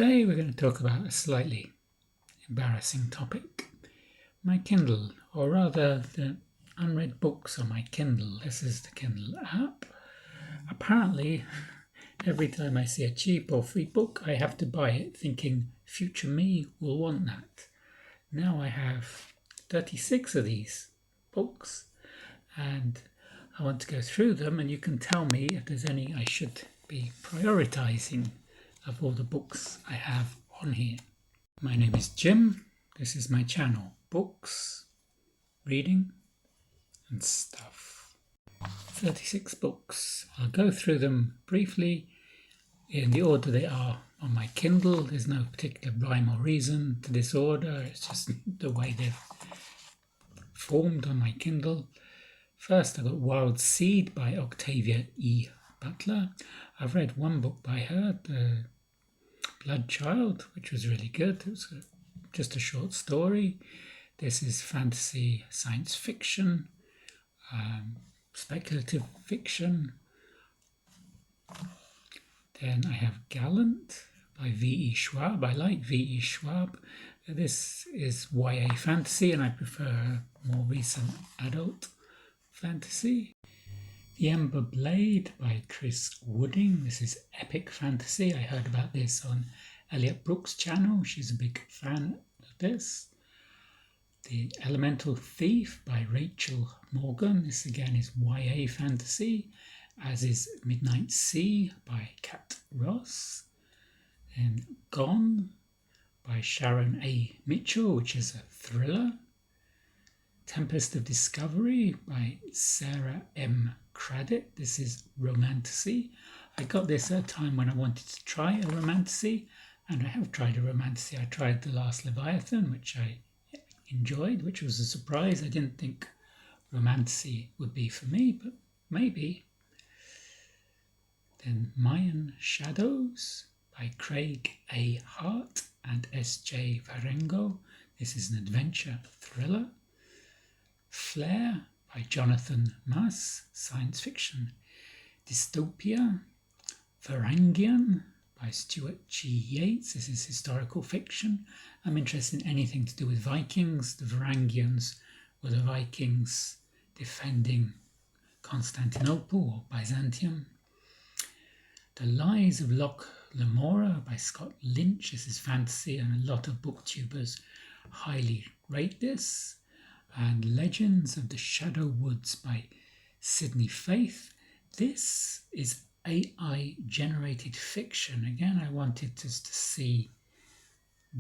Today we're going to talk about a slightly embarrassing topic. My Kindle, or rather the unread books on my Kindle. This is the Kindle app. Apparently, every time I see a cheap or free book, I have to buy it thinking future me will want that. Now I have 36 of these books and I want to go through them, and you can tell me if there's any I should be prioritizing of all the books I have on here. My name is Jim. This is my channel, Books, Reading and Stuff. 36 books. I'll go through them briefly in the order they are on my Kindle. There's no particular rhyme or reason to this order. It's just the way they've formed on my Kindle. First, I got Wild Seed by Octavia E. Butler. I've read one book by her, The Blood Child, which was really good. It was just a short story. This is fantasy, science fiction, speculative fiction. Then I have Galant by V.E. Schwab. I like V.E. Schwab. This is YA fantasy, and I prefer more recent adult fantasy. The Ember Blade by Chris Wooding. This is epic fantasy. I heard about this on Elliot Brooks' channel. She's a big fan of this. The Elemental Thief by Rachel Morgan. This again is YA fantasy, as is Midnight Sea by Kat Ross. And Gone by Sharon A. Mitchell, which is a thriller. Tempest of Discovery by Sarah M. Cradit. This is Romantasy. I got this at a time when I wanted to try a Romantasy, and I have tried a Romantasy. I tried The Last Leviathan, which I enjoyed, which was a surprise. I didn't think Romantasy would be for me, but maybe. Then Mayan Shadows by Craig A. Hart and S.J. Varengo. This is an adventure thriller. Flare by Jonathan Mass, science fiction. Dystopia. Varangian by Stuart G. Yeats. This is historical fiction. I'm interested in anything to do with Vikings. The Varangians were the Vikings defending Constantinople or Byzantium. The Lies of Loch Lamora by Scott Lynch. This is fantasy, and a lot of booktubers highly rate this. And Legends of the Shadow Woods by Sydney Faith. This is AI generated fiction. Again, I wanted just to see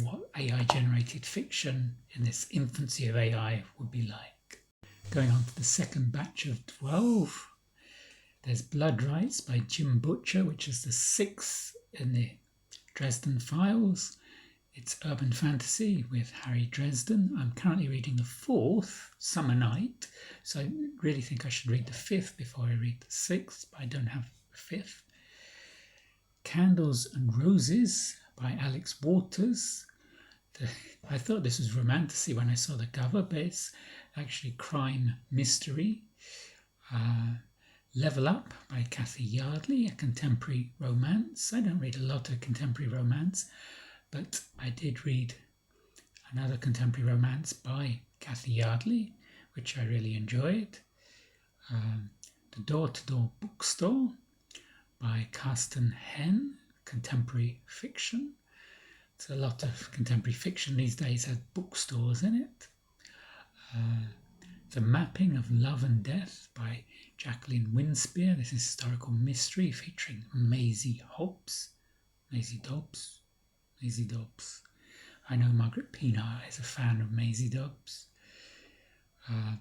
what AI generated fiction in this infancy of AI would be like. Going on to the second batch of 12. There's Blood Rights by Jim Butcher, which is the 6th in the Dresden Files. It's urban fantasy with Harry Dresden. I'm currently reading the 4th, Summer Night, so I really think I should read the 5th before I read the 6th, but I don't have the 5th. Candles and Roses by Alex Waters. I thought this was Romantasy when I saw the cover, but it's actually crime mystery. Level Up by Kathy Yardley, a contemporary romance. I don't read a lot of contemporary romance, but I did read another contemporary romance by Kathy Yardley, which I really enjoyed. The Door-to-Door Bookstore by Karsten Henn, contemporary fiction. It's a lot of contemporary fiction these days has bookstores in it. The Mapping of Love and Death by Jacqueline Winspear. This is historical mystery featuring Maisie Dobbs. I know Margaret Pienaar is a fan of Maisie Dobbs.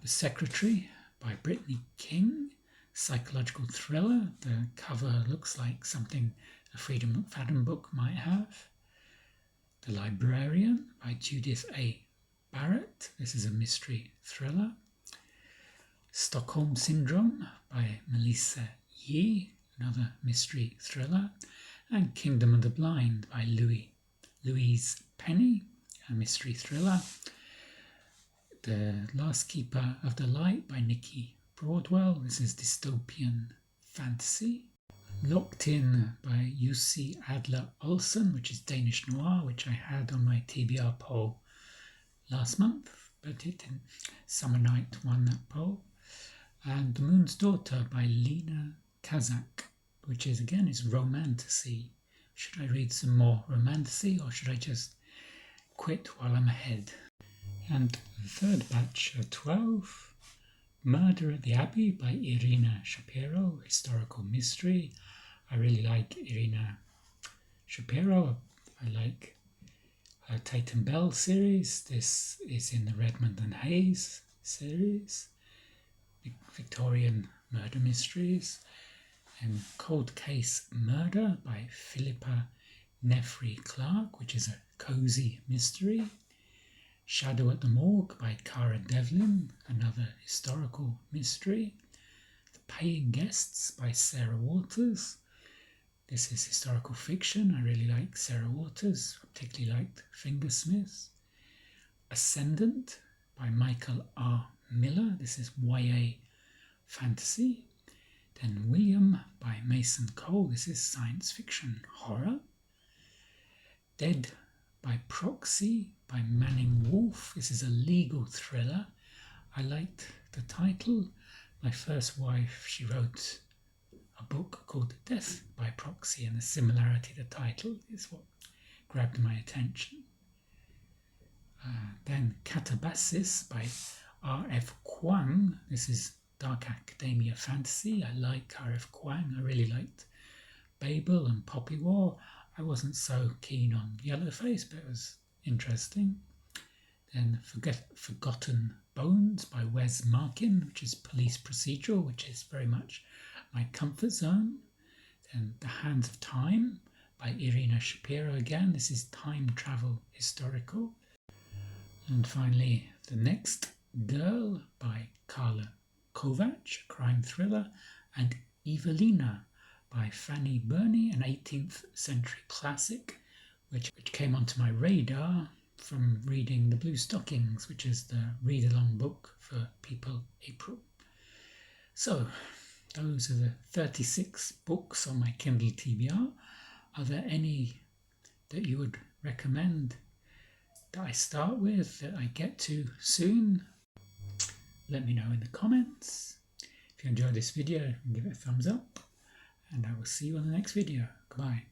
The Secretary by Brittany King. Psychological thriller. The cover looks like something a Freedom McFadden book might have. The Librarian by Judith A. Barrett. This is a mystery thriller. Stockholm Syndrome by Melissa Yee, another mystery thriller. And Kingdom of the Blind by Louise Penny, a mystery thriller. The Last Keeper of the Light by Nikki Broadwell. This is dystopian fantasy. Locked In by UC Adler Olsen, which is Danish noir, which I had on my TBR poll last month, but it didn't. Summer Night won that poll. And The Moon's Daughter by Lena Kazak, which is Romantasy. Should I read some more Romantasy, or should I just quit while I'm ahead? And the third batch of 12, Murder at the Abbey by Irina Shapiro, historical mystery. I really like Irina Shapiro. I like her Tate and Bell series. This is in the Redmond and Hayes series, Victorian murder mysteries. And Cold Case Murder by Philippa Nefri Clark, which is a cozy mystery. Shadow at the Morgue by Cara Devlin, another historical mystery. The Paying Guests by Sarah Waters. This is historical fiction. I really like Sarah Waters. I particularly liked Fingersmiths. Ascendant by Michael R. Miller. This is YA fantasy. Then William by Mason Cole. This is science fiction horror. Dead by Proxy by Manning Wolf. This is a legal thriller. I liked the title. My first wife, she wrote a book called Death by Proxy, and the similarity to the title is what grabbed my attention. Then Catabasis by R.F. Kuang. This is dark academia fantasy. I like R.F. Kuang. I really liked Babel and Poppy War. I wasn't so keen on Yellowface, but it was interesting. Then Forgotten Bones by Wes Markin, which is police procedural, which is very much my comfort zone. Then The Hands of Time by Irina Shapiro again. This is time travel historical. And finally, The Next Girl by Carla Kovac, crime thriller. And Evelina by Fanny Burney, an 18th century classic, which came onto my radar from reading The Blue Stockings, which is the read-along book for People April. So, those are the 36 books on my Kindle TBR. Are there any that you would recommend that I start with, that I get to soon? Let me know in the comments. If you enjoyed this video, give it a thumbs up, and I will see you on the next video. Goodbye.